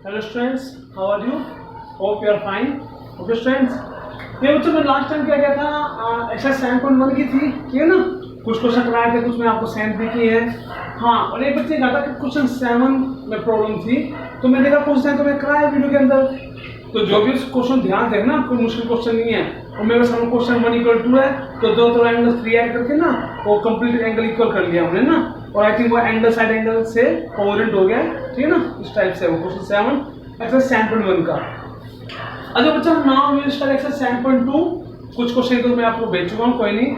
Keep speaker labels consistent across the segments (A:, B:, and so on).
A: Hello students, how are you? Hope you are fine. Okay students, ये बच्चों में last time क्या था, एक्सरसाइज 7.1 की थी, ठीक है ना। कुछ क्वेश्चन कराए थे, कुछ में आपको सेंड भी किए हैं। हाँ, और एक बच्चे कहा था कि क्वेश्चन 7 में प्रॉब्लम थी, तो मैंने देखा क्वेश्चन तो मैं कराया वीडियो के अंदर। तो जो भी क्वेश्चन ध्यान देना, कोई मुश्किल क्वेश्चन नहीं है। और मेरे पास क्वेश्चन 1 = 2 है, तो दो एंगल 3 ऐड करके ना वो कंप्लीट एंगल इक्वल कर लिया हमने ना। और आई थिंक वो एंगल साइड एंगल से कोवेलेंट हो गया, ठीक है ना। इस टाइप से वो क्वेश्चन 7 एक्सरसाइज 7.1 का। अच्छा बच्चा, now we will start exercise 7.2। कुछ क्वेश्चन तो मैं आपको भेज चुका हूँ, कोई नहीं।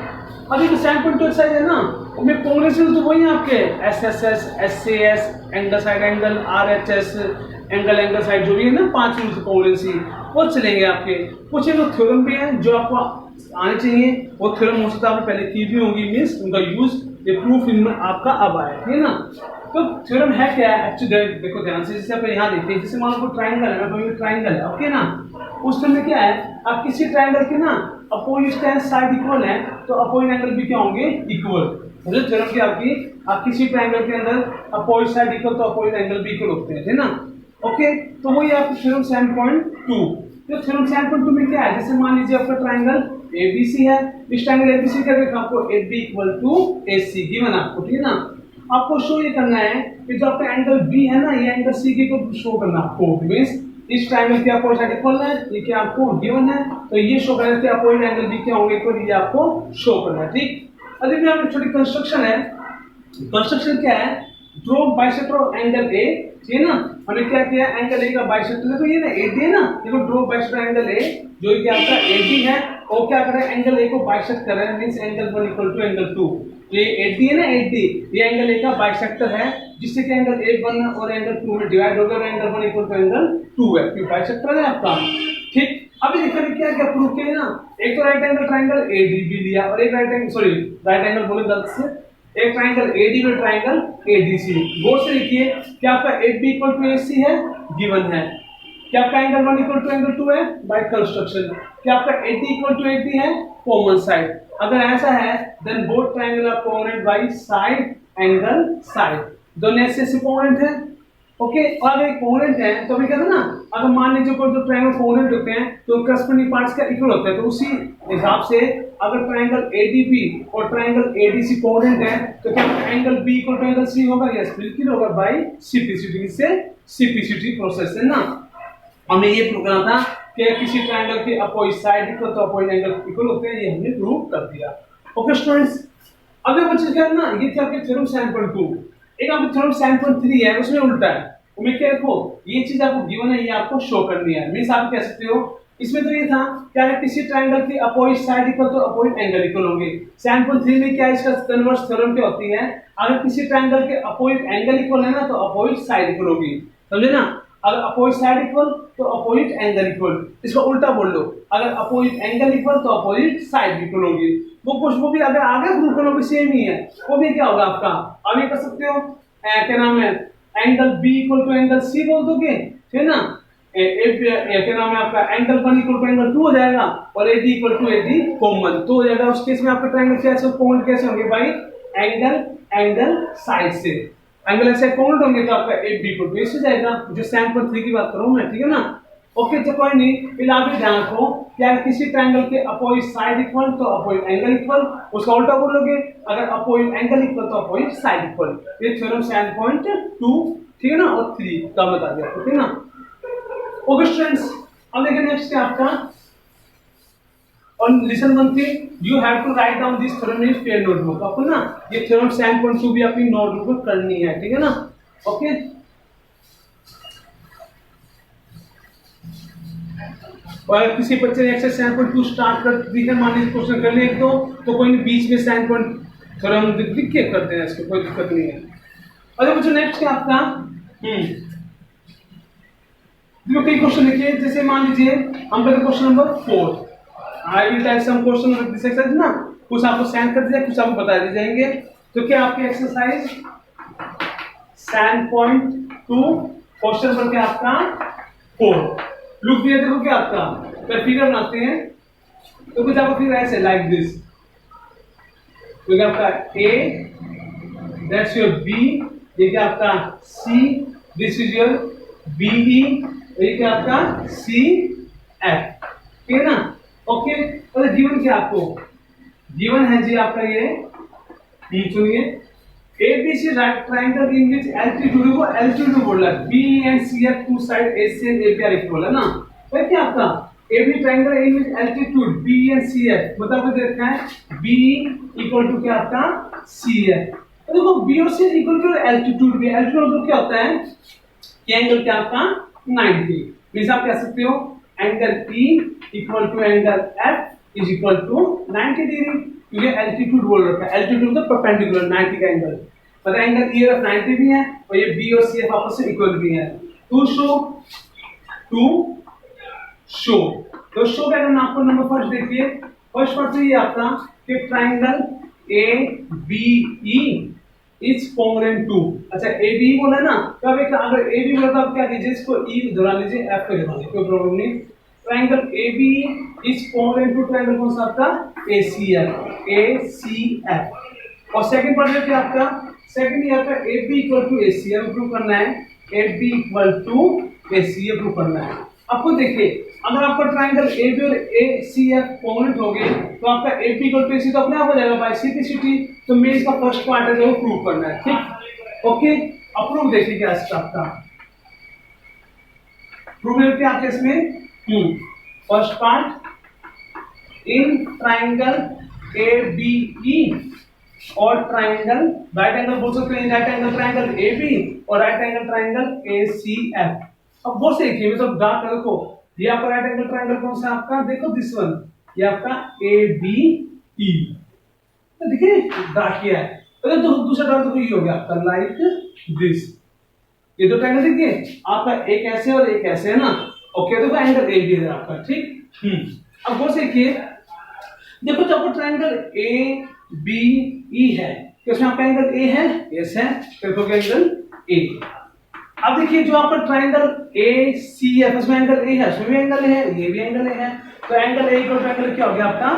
A: अभी तो 7.2 एक्सरसाइज है ना, उसमें कोवेलेंट तो वही है आपके SSS, SAS, angle side angle, RHS, angle side, जो भी है ना 5 रूल्स कोवेलेंसी, वो चलेंगे आपके। कुछ एक थ्योरम भी है जो आपको आने चाहिए, वो थ्योरम हो सकता है आपने पहले की भी होगी, मींस उनका यूज ये प्रूफ इनमें आपका अब आया, ठीक है ना। तो थ्योरम है क्या है एक्चुअली, देखो ध्यान से। जैसे आप यहाँ देखते हैं, जैसे मान लो ट्रायंगल है, कोई ट्रायंगल है, ओके ना। उस टाइम में क्या है, आप किसी ट्रायंगल के ना अपोजिट साइड इक्वल है, तो अपोजिट एंगल भी क्या होंगे, इक्वल। समझो थ्योरम की आपकी, आप किसी ट्रायंगल के अंदर अपोजिट साइड इक्वल, तो अपोजिट एंगल भी इक्वल होते हैं, ठीक है ना। ओके, तो वही आपकी थ्योरम 7.2। तो थ्योरम 7.2 में क्या है, जैसे मान लीजिए आपका ट्रायंगल ABC है, इस ट्रायंगल ABC का देखो आपको AB = AC गिवन आपको, ठीक है ना। आपको शो ये करना है कि जो आपका एंगल B है ना, ये एंगल C को शो करना आपको, मींस इस ट्रायंगल के अपोजिट साइड इक्वल है, ये क्या आपको गिवन है, तो ये शो करना है कि अपोजिट एंगल B क्या होंगे, तो ये आपको शो करना है, ठीक। अभी भी आपकी छोटी कंस्ट्रक्शन है। कंस्ट्रक्शन क्या है, draw bisector of angle A, ठीक है ना। हमने क्या किया, एंगल A का बाइसेक्टर, देखो ये ना AD है ना, देखो ड्रॉ बाइसेक्टर एंगल A, जो कि आपका AD है, और क्या कर रहा है, एंगल A को बाइसेक्ट कर रहा है, मींस एंगल 1 = एंगल 2। ये AD है ना, AD ये एंगल A का बाइसेक्टर है, जिससे कि एंगल A1 और एंगल 2 में डिवाइड हो गया, एंगल 1 = एंगल 2 है, क्यों बाइसेक्टर है आपका, ठीक। अभी देखिए क्या क्या प्रूफ किया ना, एक तो राइट एंगल ट्रायंगल ADB लिया, और एक राइट एंगल बोले गलत से, एक ट्रायंगल AD में ट्रायंगल ADC। गौर से देखिए, क्या आपका AB = AC है, गिवन है। क्या आपका एंगल 1 = एंगल 2 है, बाय कंस्ट्रक्शन। क्या आपका AD = AD है, कॉमन साइड। अगर ऐसा है, then both triangle are covalent by side angle side, दोनों ऐसे कोवेलेंट है, ओके। और अगर कोवेलेंट है तो अभी कहते हैं ना, अगर मान लीजिए कोई दो ट्रायंगल कोवेलेंट होते हैं, तो करस्पॉन्डिंग पार्ट्स का इक्वल होता है, तो उसी हिसाब से अगर ट्रायंगल ADB और ट्रायंगल ADC कोवेलेंट है, तो क्या एंगल B = एंगल C होगा, यस बिल्कुल होगा, बाय CPCT से CPCT प्रोसेस है ना। हमें ये प्रूव करना था कि किसी ट्रायंगल के अपोजिट साइड इक्वल, तो अपोजिट एंगल इक्वल होते हैं, ये हमने प्रूव कर दिया। ओके स्टूडेंट्स, अगले बच्चे क्या है ना, ये था आपके थ्योरम 7.2। एक आपके थ्योरम 7.3 है, उसमें उल्टा है। उम्मीद क्या देखो, ये चीज आपको गिवन है, ये आपको शो करनी है, मींस आप कह सकते हो। इसमें तो ये था क्या है, किसी ट्रायंगल के अपोजिट साइड इक्वल, तो अपोजिट एंगल इक्वल होंगे। 7.3 में क्या है, इसका कन्वर्स थ्योरम क्या होती है, अगर किसी ट्रायंगल के अपोजिट एंगल इक्वल है ना, तो अपोजिट साइड इक्वल होगी, समझे ना। अगर अपोजिट साइड इक्वल, तो अपोजिट एंगल इक्वल। इसको उल्टा बोल लो, अगर अपोजिट एंगल इक्वल, तो अपोजिट साइड इक्वल होगी। वो भी अगर आगे प्रूव करोगे सेम ही है, वो भी क्या होगा आपका, अब ये कर सकते हो, क्या नाम है, एंगल B = एंगल C बोल दोगे, ठीक है ना। क्या नाम है आपका, एंगल 1 = एंगल 2 हो जाएगा, और AD = AD कॉमन, तो हो जाएगा। उस केस में आपका ट्रायंगल कैसे कोण कैसे होंगे भाई, एंगल साइड से, एंगल ऐसे कोण होंगे, तो आपका AB = AC हो जाएगा, जो 7.3 की बात कर रहा हूं मैं, ठीक है ना। ओके, तो कोई नहीं, फिर आप ध्यान रखो, क्या किसी ट्रायंगल के अपोजिट साइड इक्वल, तो अपोजिट एंगल इक्वल, उसका उल्टा बोलोगे, अगर अपोजिट एंगल इक्वल, तो अपोजिट साइड इक्वल। ये थ्योरम 7.2, ठीक है ना, और 3 का बता दिया, ठीक है ना। ओके स्टूडेंट्स, अब देखिए नेक्स्ट है आपका, और listen one thing, you have to write down this theorem in fair notebook. आपको ना ये थ्योरम 7.2 भी अपनी नोटबुक में करनी है, ठीक है ना। ओके, और किसी बच्चे ने एक्सरसाइज 7.2 स्टार्ट कर दी है, मान लीजिए क्वेश्चन कर ले एक दो, तो कोई नहीं, बीच में 7. थोड़ा हम लिख के करते हैं, इसको कोई दिक्कत नहीं है। अरे बच्चों नेक्स्ट क्या आपका, देखो कई क्वेश्चन लिखिए, जैसे मान लीजिए हम करते question number 4। I will type some question with this exercise ना, कुछ आपको सेंड कर दिया, कुछ आपको बता दिए जाएंगे। तो क्या आपके एक्सरसाइज 7.2 क्वेश्चन पर क्या आपका 4 लुक दिया, देखो क्या आपका फिर फिगर बनाते हैं, तो कुछ आपको फिगर ऐसे लाइक दिस, तो क्या आपका A, दैट्स योर B, ये क्या आपका C, this is your BE, ये क्या आपका CF, ठीक है ना। ओके, और गिवन क्या आपको गिवन है जी आपका ये सुनिए, ABC right triangle in which altitude को एल्टीट्यूड बोल रहा है, BE and CF to side AC and AP are equal है ना। तो क्या आपका AB triangle in which altitude BE and CF मतलब देखना है BE इक्वल टू क्या आपका CF। तो देखो B और C इक्वल टू एल्टीट्यूड भी, एल्टीट्यूड क्या होता है कि एंगल क्या आपका 90, मींस आप कह सकते हो angle P equal to angle F is equal to 90 degree, क्योंकि एल्टीट्यूड बोल रखा है, एल्टीट्यूड का परपेंडिकुलर 90 का एंगल, मतलब एंगल E और 90 भी है और ये B और CF आपस में इक्वल भी है। टू शो तो शो क्या करना आपको, नंबर फर्स्ट देखिए, फर्स्ट पार्ट ये आपका कि triangle ABE is congruent to, अच्छा ABE बोला ना, तो अब अगर AB बोला तो आप क्या कीजिए, इसको E दोहरा लीजिए, F को दोहरा लीजिए, कोई प्रॉब्लम नहीं। Triangle ABE is congruent to triangle कौन सा आपका ACF, और सेकंड पार्ट है क्या आपका, सेकंड ये आपका AB equal to ACF prove करना है, AB equal to ACF prove करना है। आपको देखिए अगर आपका ट्रायंगल AB और ACF कॉन्ग्रुएंट हो गए तो आपका AB इक्वल टू AC तो अपने आप हो जाएगा बाय सिंप्लिसिटी, तो मेन का फर्स्ट पार्ट है जो प्रूव करना है, ठीक। ओके, अब प्रूफ देखिए क्या इसका आपका प्रूफ है क्या आपके इसमें, first part in triangle ABE और ट्रायंगल राइट एंगल बोल सकते हैं, राइट एंगल ट्रायंगल AB और राइट एंगल ट्रायंगल ACF। अब बहुत से देखिए मतलब डार्क कलर को, ये आपका राइट एंगल ट्रायंगल कौन सा आपका, देखो दिस वन, ये आपका ABE, तो देखिए डार्क किया है, तो दूसरा डार्क तो ये हो गया आपका लाइक दिस, ये दो ट्रायंगल देखिए आपका एक ऐसे और एक ऐसे है ना। ओके, तो एंगल AB है आपका, ठीक। अब बहुत से देखिए, देखो जब आपका ट्रायंगल ABE है तो इसमें आपका एंगल A है, यस है, तो एंगल A। अब देखिए जो आपका ट्रायंगल ACF इसमें एंगल A है, इसमें भी एंगल A है, ये भी एंगल A है, तो angle A equal to angle क्या हो गया आपका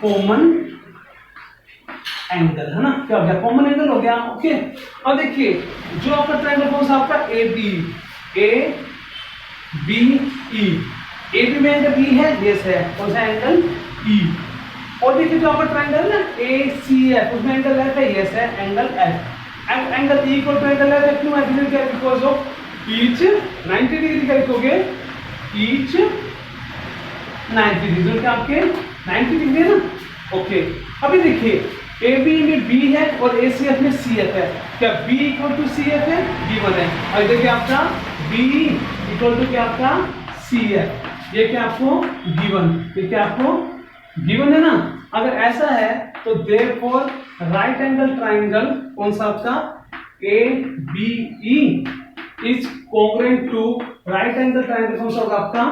A: कॉमन एंगल, है ना, क्या हो गया कॉमन एंगल हो गया। ओके, अब देखिए जो आपका ट्रायंगल कौन सा आपका ABE, AB में एंगल E है, यस है, कौन सा एंगल E, और देखिए जो आपका ट्रायंगल है ना ACF उसमें एंगल F है, यस है, angle F, angle E equal to angle F क्यों है, बिकॉज़ ऑफ ईच 90 डिग्री का लिखोगे, ईच 90 डिग्री, तो आपके 90 डिग्री है ना। ओके, अभी देखिए AB में B है और ACF में CF है, क्या B इक्वल टू CF है, गिवन है, और देखिए आपका BE इक्वल टू क्या आपका CF, ये क्या आपको गिवन, ये क्या आपको गिवन है ना। अगर ऐसा है तो देयरफॉर राइट एंगल ट्रायंगल कौन सा आपका ABE is congruent to right angle triangle कौन सा होगा आपका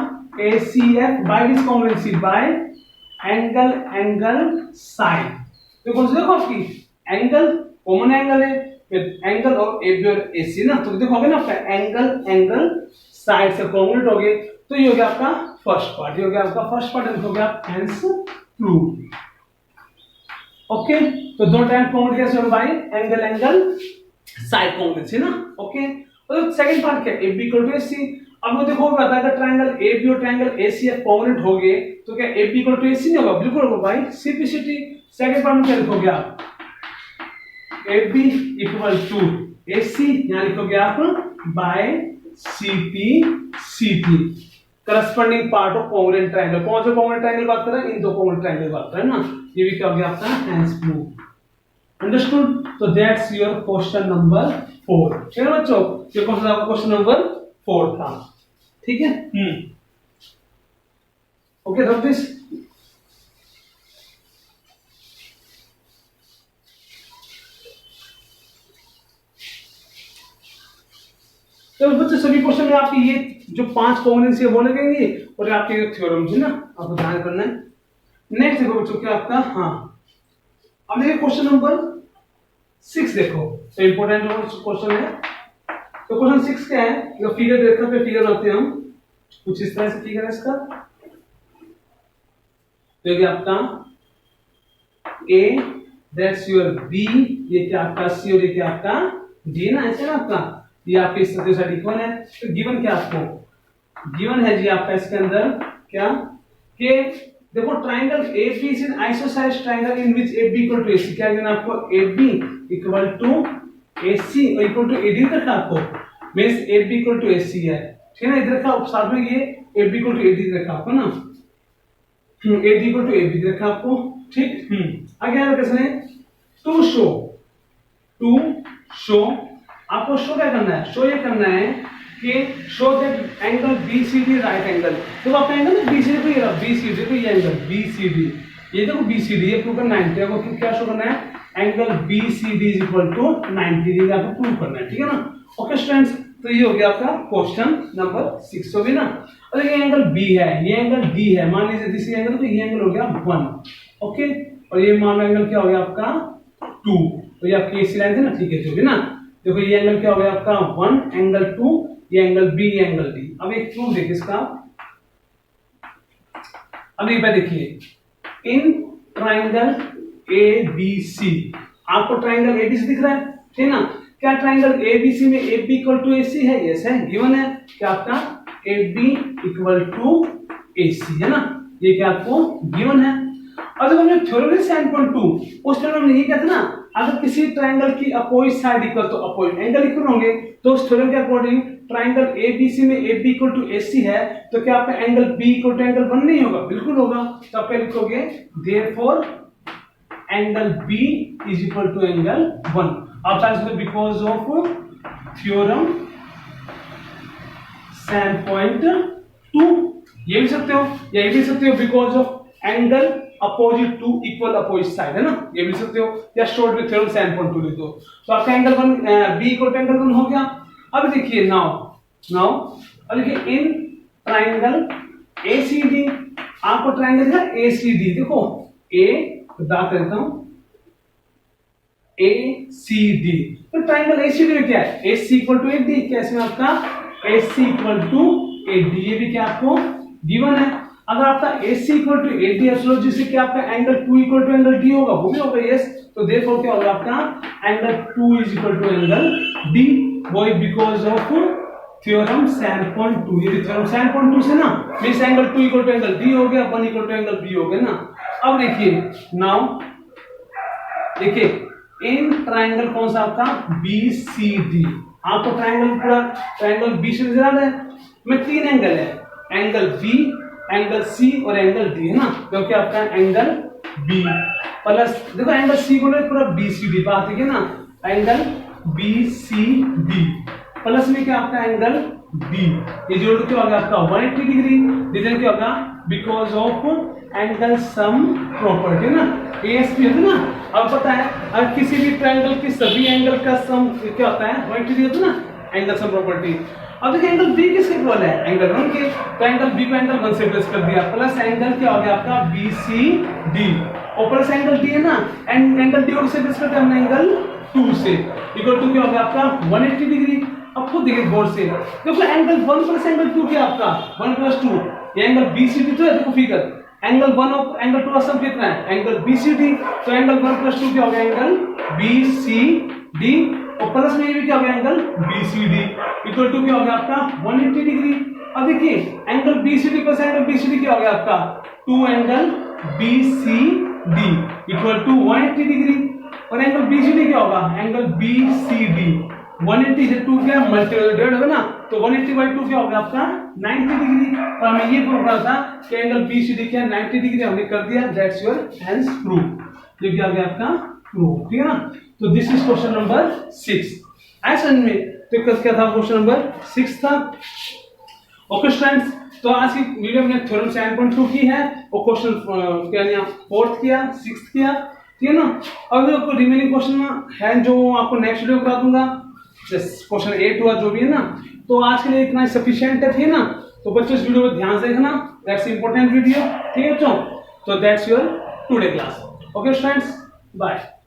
A: ACF by this congruency by angle side. तो कौन सा देखो आपकी एंगल कॉमन एंगल है, एंगल और AB और AC ना, तो देखोगे ना आपका एंगल साइड से कॉन्ग्रुएंट हो गए, तो ये हो गया आपका फर्स्ट पार्ट, ये हो गया आपका फर्स्ट पार्ट, लिखोगे आप हेंस प्रूव। ओके, तो दो टाइम कॉन्ग्रुएंट कैसे होगा भाई, एंगल साइड कॉन्ग्रुएंसी ना। ओके, और सेकंड पार्ट क्या AB इक्वल टू AC। अब वो देखो बता अगर ट्रायंगल AB और ट्रायंगल ACF कॉन्ग्रुएंट हो गए तो क्या AB इक्वल टू AC नहीं होगा, बिल्कुल होगा भाई, सिंप्लिसिटी। सेकंड पार्ट में क्या लिखोगे आप AB इक्वल टू AC, यहां लिखोगे आप by CT corresponding part of congruent triangle. कौन सा कॉन्ग्रुएंट ट्रायंगल बात कर रहे हैं, इन दो कॉन्ग्रुएंट ट्रायंगल बात कर रहे हैं ना, ये भी क्या हो गया आपका हेंस प्रूव। अंडरस्टूड, तो दैट्स योर क्वेश्चन नंबर 4। ठीक है बच्चों, ये कौन सा आपका क्वेश्चन नंबर 4 था, ठीक है। ओके, रख दिस। तो बच्चे सभी क्वेश्चन में आपकी ये जो 5 कॉम्बिनेशन बोले गए और आपके थ्योरम है ना, आपको ध्यान करना है। नेक्स्ट देखो बच्चों क्या आपका, हाँ अब देखिए क्वेश्चन नंबर 6 देखो, तो इंपॉर्टेंट क्वेश्चन है। तो क्वेश्चन 6 क्या है, जो फिगर देखने पे फिगर होते हैं हम कुछ इस तरह से फिगर है इसका, तो ये आपका A, दैट्स योर B, ये क्या आपका C और ये क्या आपका D ना, ऐसे ना आपका ये आपके इस साइड इक्वल है। तो गिवन क्या आपको गिवन है जी आपका इसके अंदर क्या कि देखो triangle AB is an isosceles triangle in which AB equal to AC। क्या गिवन आपको AB इक्वल टू AC और इक्वल टू AD तक आपको means AB equal to AC है, ठीक है ना। इधर का साथ में ये AB इक्वल टू AD रखा आपको ना, AD इक्वल टू AB रखा आपको, ठीक। आगे आगे कैसे टू शो आपको शो क्या करना है, शो ये करना है कि show that angle BCD right angle. तो आपका एंगल ना BCD तो ये रहा BCD, देखो ये एंगल BCD, ये देखो BCD ये प्रूव करना है 90। आपको क्या शो करना है angle BCD is equal to 90 degree आपको प्रूव करना है, ठीक है ना। ओके स्टूडेंट्स, तो ये हो गया आपका क्वेश्चन नंबर 6 हो गया ना। और ये एंगल B है, ये एंगल D है, मान लीजिए दिस एंगल, तो ये एंगल हो गया 1, ओके। और ये मान लो एंगल क्या हो गया आपका 2, तो ये आपकी AC लाइन है ना, ठीक है जो भी ना। देखो ये एंगल क्या हो गया आपका 1 एंगल 2, ये एंगल B ये एंगल D। अब एक प्रूफ देखिए इसका, अब एक बार देखिए इन ट्राइंगल ABC, आपको ट्राइंगल ABC दिख रहा है, ठीक है ना। क्या ट्राइंगल ABC में AB इक्वल टू AC है, यस है, गिवन है क्या आपका AB इक्वल टू AC है ना, ये क्या आपको गिवन है। और जब हमने थ्योरम साइन पॉइंट 2 उस थ्योरम में ये कहते ना, अगर किसी ट्राइंगल की अपोजिट साइड इक्वल तो अपोजिट एंगल इक्वल होंगे, तो उस थ्योरम के अकॉर्डिंग ट्राइंगल ABC में AB इक्वल टू AC है, तो क्या आपका angle B equal to angle 1 नहीं होगा, बिल्कुल होगा। तो आप क्या लिखोगे therefore angle B is equal to angle 1। आप चाहे because of theorem seven point 2 ये भी सकते हो, या ये भी सकते हो because of angle opposite to equal opposite side है ना, ये भी सकते हो, या शॉर्ट में थ्योरम साइन पॉइंट 2 लिख दो। तो आपका angle 1 B equal to angle 1 हो गया। अब देखिए नाउ अब देखिए इन ट्राइंगल ACD, आपको ट्राइंगल है ACD, देखो A बता करता हूं ACD, तो ट्राइंगल ACD में क्या है AC इक्वल टू AD, कैसे में आपका AC इक्वल टू AD, ये भी क्या आपको गिवन है। अगर आपका AC equal to AD astrology से क्या आपका angle 2 equal to angle D होगा, वो भी होगा यस। तो देयरफॉर क्या होगा आपका angle 2 is equal to angle D, वो because of theorem seven point 2। ये थ्योरम साइन पॉइंट 2 से ना means angle 2 equal to angle D हो गया, 1 इक्वल टू एंगल B हो गया ना। अब देखिए नाउ देखिए इन ट्राइंगल कौन सा आपका BCD, आपको ट्राइंगल पूरा ट्राइंगल BCD नजर आ रहा है, में 3 एंगल है, एंगल B एंगल C और एंगल D है ना, क्योंकि आपका एंगल B प्लस देखो एंगल C को पूरा BCD बात है ना, एंगल BCD प्लस में क्या आपका एंगल B, ये जोड़ क्या होगा आपका 180 डिग्री। रीजन क्या होगा because of angle sum property ना, ASP है ना। अब पता है अगर किसी भी ट्रायंगल की सभी एंगल का सम क्या होता है 180 डिग्री होता है ना, एंगल सम प्रॉपर्टी। अब देखिए एंगल B किसके इक्वल है एंगल 1 के, तो एंगल B को एंगल 1 से प्लस कर दिया, प्लस एंगल क्या हो गया आपका BCD और प्लस एंगल D है ना, एंगल D को से प्लस करते हैं हमने एंगल 2 से, इक्वल टू क्या हो गया आपका 180 डिग्री। अब खुद देखिए गौर से, देखो एंगल 1 प्लस एंगल 2 क्या आपका 1 प्लस 2, ये एंगल BCD तो है, देखो फिगर एंगल 1 और एंगल 2 का सम कितना है एंगल BCD, तो एंगल 1 प्लस 2 क्या हो गया एंगल BCD और प्लस में ये भी क्या हो गया एंगल BCD इक्वल टू क्या हो गया आपका 180 डिग्री। अब देखिए angle BCD plus angle BCD क्या हो गया आपका 2 angle BCD equal to 180 degree, और एंगल BCD क्या होगा एंगल BCD 180 से 2 क्या मल्टीप्लाई होगा ना, तो 180 by 2 क्या होगा आपका 90 डिग्री। और हमें ये प्रूव करना था कि एंगल BCD क्या 90 डिग्री, हमने कर दिया, दैट्स योर हेंस प्रूफ। ये क्या आ गया आपका प्रूफ, ठीक है ना। तो दिस इज क्वेश्चन नंबर 6 ऐसा में, तो क्या था क्वेश्चन नंबर 6 था। ओके स्टूडेंट्स, तो आज की वीडियो में थ्योरम 7.2 की है और क्वेश्चन क्या लिया 4th किया 6th किया, ठीक है ना। अगर आपको रिमेनिंग क्वेश्चन है जो आपको नेक्स्ट वीडियो करा दूंगा, क्वेश्चन 8 हुआ जो भी है ना, तो आज के लिए इतना सफिशिएंट है, ठीक है ना। तो बच्चों इस वीडियो को ध्यान से देखना, दैट्स इंपॉर्टेंट वीडियो, ठीक है बच्चों। तो that's your today class. Okay students, bye.